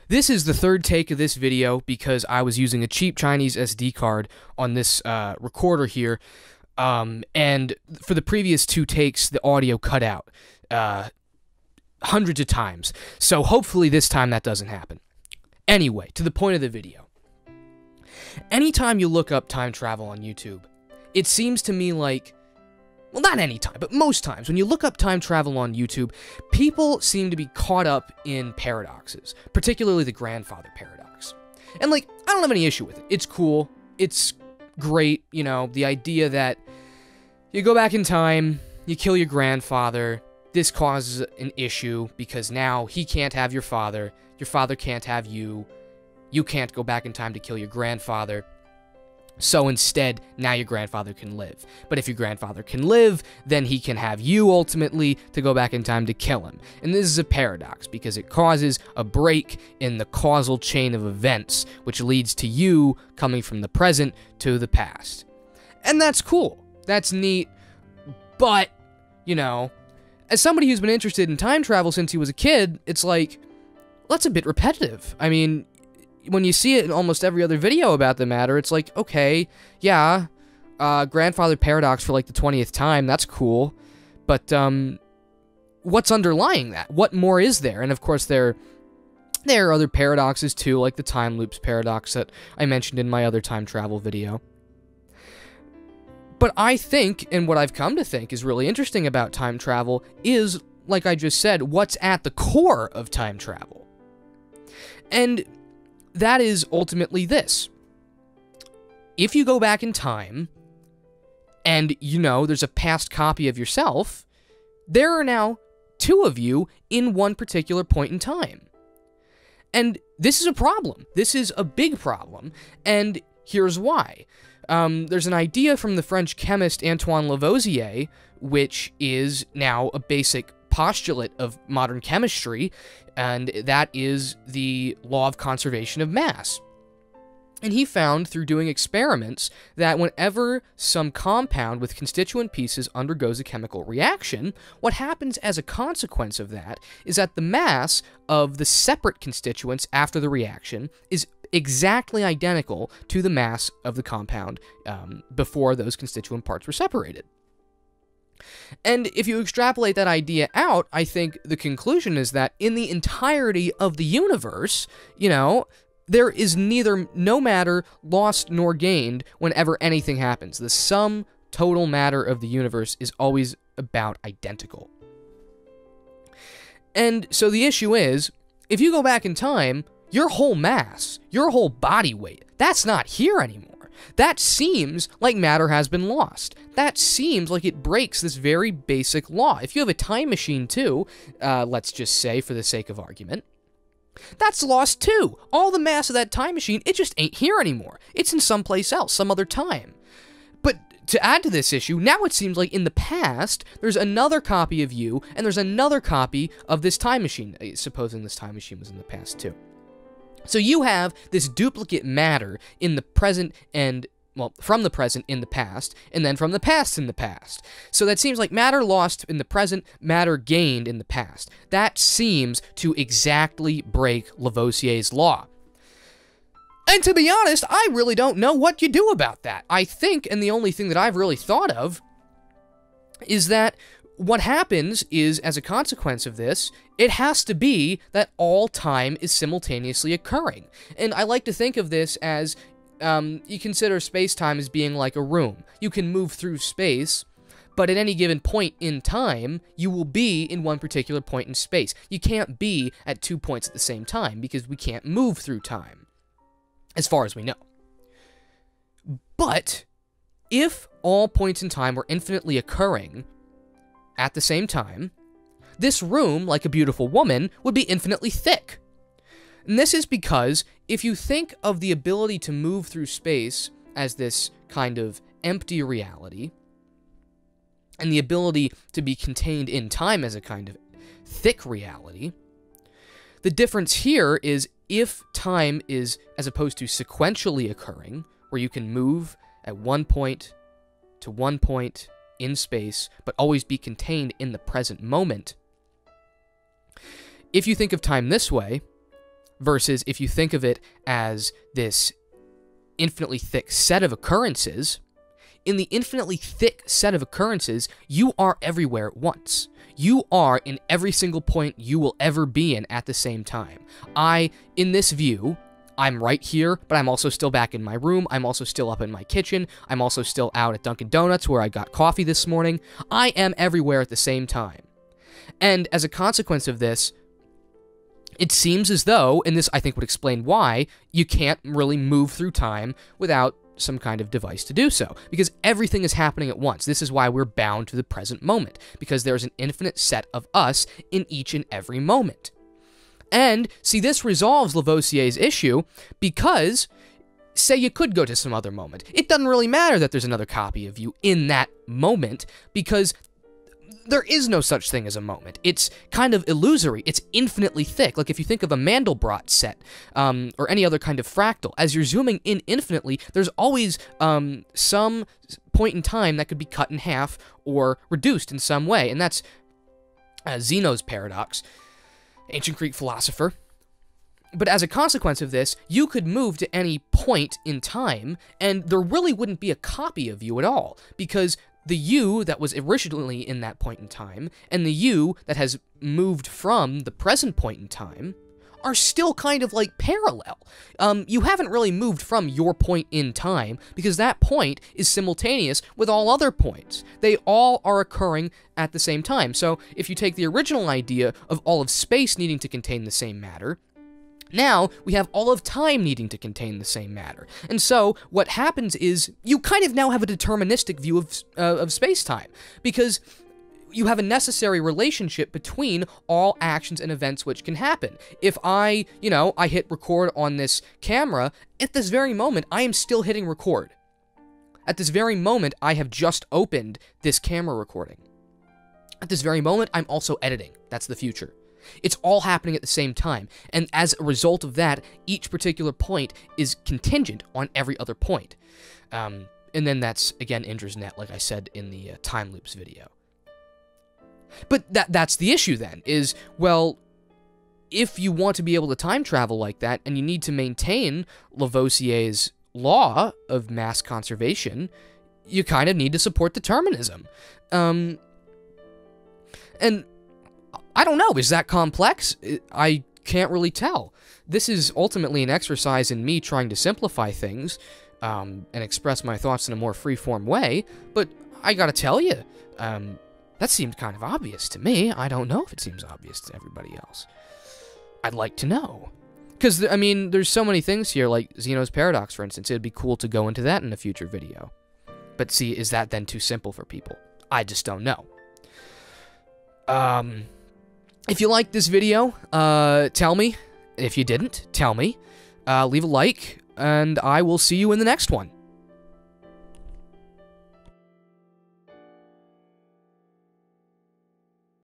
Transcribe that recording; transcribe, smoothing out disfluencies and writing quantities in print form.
This is the third take of this video because I was using a cheap Chinese SD card on this recorder here, and for the previous two takes, the audio cut out hundreds of times. So hopefully this time that doesn't happen. Anyway, to the point of the video. Anytime you look up time travel on YouTube, it seems to me like, well, not any time, but most times, when you look up time travel on YouTube, people seem to be caught up in paradoxes, particularly the grandfather paradox. And, like, I don't have any issue with it. It's cool. It's great, you know, the idea that you go back in time, you kill your grandfather, this causes an issue because now he can't have your father can't have you can't go back in time to kill your grandfather. So instead, now your grandfather can live. But if your grandfather can live, then he can have you ultimately to go back in time to kill him. And this is a paradox because it causes a break in the causal chain of events, which leads to you coming from the present to the past. And that's cool. That's neat. But, you know, as somebody who's been interested in time travel since he was a kid, it's like, well, that's a bit repetitive. I mean, when you see it in almost every other video about the matter, it's like, okay, yeah, grandfather paradox for like the 20th time, that's cool, but what's underlying that? What more is there? And of course, there are other paradoxes too, like the time loops paradox that I mentioned in my other time travel video. But I think, and what I've come to think is really interesting about time travel is, like I just said, what's at the core of time travel. And that is ultimately this. If you go back in time, and, you know, there's a past copy of yourself, there are now two of you in one particular point in time. And this is a problem. This is a big problem, and here's why. There's an idea from the French chemist Antoine Lavoisier, which is now a basic postulate of modern chemistry, and that is the law of conservation of mass. And he found through doing experiments that whenever some compound with constituent pieces undergoes a chemical reaction, what happens as a consequence of that is that the mass of the separate constituents after the reaction is exactly identical to the mass of the compound before those constituent parts were separated. And if you extrapolate that idea out, I think the conclusion is that in the entirety of the universe, you know, there is neither no matter lost nor gained whenever anything happens. The sum total matter of the universe is always about identical. And so the issue is, if you go back in time, your whole mass, your whole body weight, that's not here anymore. That seems like matter has been lost. That seems like it breaks this very basic law. If you have a time machine too, let's just say for the sake of argument, that's lost too. All the mass of that time machine, it just ain't here anymore. It's in someplace else, some other time. But to add to this issue, now it seems like in the past, there's another copy of you, and there's another copy of this time machine, supposing this time machine was in the past too. So you have this duplicate matter in the present and, well, from the present in the past, and then from the past in the past. So that seems like matter lost in the present, matter gained in the past. That seems to exactly break Lavoisier's law. And to be honest, I really don't know what you do about that. I think, and the only thing that I've really thought of, is that what happens is, as a consequence of this, it has to be that all time is simultaneously occurring. And I like to think of this as, you consider space-time as being like a room. You can move through space, but at any given point in time, you will be in one particular point in space. You can't be at 2 points at the same time, because we can't move through time, as far as we know. But if all points in time were infinitely occurring at the same time, this room, like a beautiful woman, would be infinitely thick. And this is because if you think of the ability to move through space as this kind of empty reality, and the ability to be contained in time as a kind of thick reality, the difference here is if time is, as opposed to sequentially occurring, where you can move at one point to one point in space, but always be contained in the present moment. If you think of time this way, versus if you think of it as this infinitely thick set of occurrences, in the infinitely thick set of occurrences, you are everywhere at once. You are in every single point you will ever be in at the same time. In this view, I'm right here, but I'm also still back in my room. I'm also still up in my kitchen. I'm also still out at Dunkin' Donuts where I got coffee this morning. I am everywhere at the same time. And as a consequence of this, it seems as though, and this I think would explain why, you can't really move through time without some kind of device to do so, because everything is happening at once. This is why we're bound to the present moment, because there's an infinite set of us in each and every moment. And, see, this resolves Lavoisier's issue, because, say you could go to some other moment. It doesn't really matter that there's another copy of you in that moment, because there is no such thing as a moment. It's kind of illusory. It's infinitely thick. Like if you think of a Mandelbrot set, or any other kind of fractal, as you're zooming in infinitely, there's always some point in time that could be cut in half or reduced in some way, and that's Zeno's paradox, ancient Greek philosopher. But as a consequence of this, you could move to any point in time, and there really wouldn't be a copy of you at all, because the you that was originally in that point in time, and the you that has moved from the present point in time, are still kind of like parallel. You haven't really moved from your point in time, because that point is simultaneous with all other points. They all are occurring at the same time. So if you take the original idea of all of space needing to contain the same matter, now we have all of time needing to contain the same matter. And so what happens is you kind of now have a deterministic view of space-time, because you have a necessary relationship between all actions and events which can happen. If I hit record on this camera, at this very moment, I am still hitting record. At this very moment, I have just opened this camera recording. At this very moment, I'm also editing. That's the future. It's all happening at the same time, and as a result of that, each particular point is contingent on every other point. And then that's, again, Indra's net, like I said in the time loops video. But that's the issue then, is, well, if you want to be able to time travel like that, and you need to maintain Lavoisier's law of mass conservation, you kind of need to support determinism. And I don't know, is that complex? I can't really tell. This is ultimately an exercise in me trying to simplify things, and express my thoughts in a more free-form way, but I gotta tell you, that seemed kind of obvious to me. I don't know if it seems obvious to everybody else. I'd like to know. Because, I mean, there's so many things here, like Zeno's paradox, for instance. It'd be cool to go into that in a future video. But see, is that then too simple for people? I just don't know. If you liked this video, tell me. If you didn't, tell me. Leave a like, and I will see you in the next one.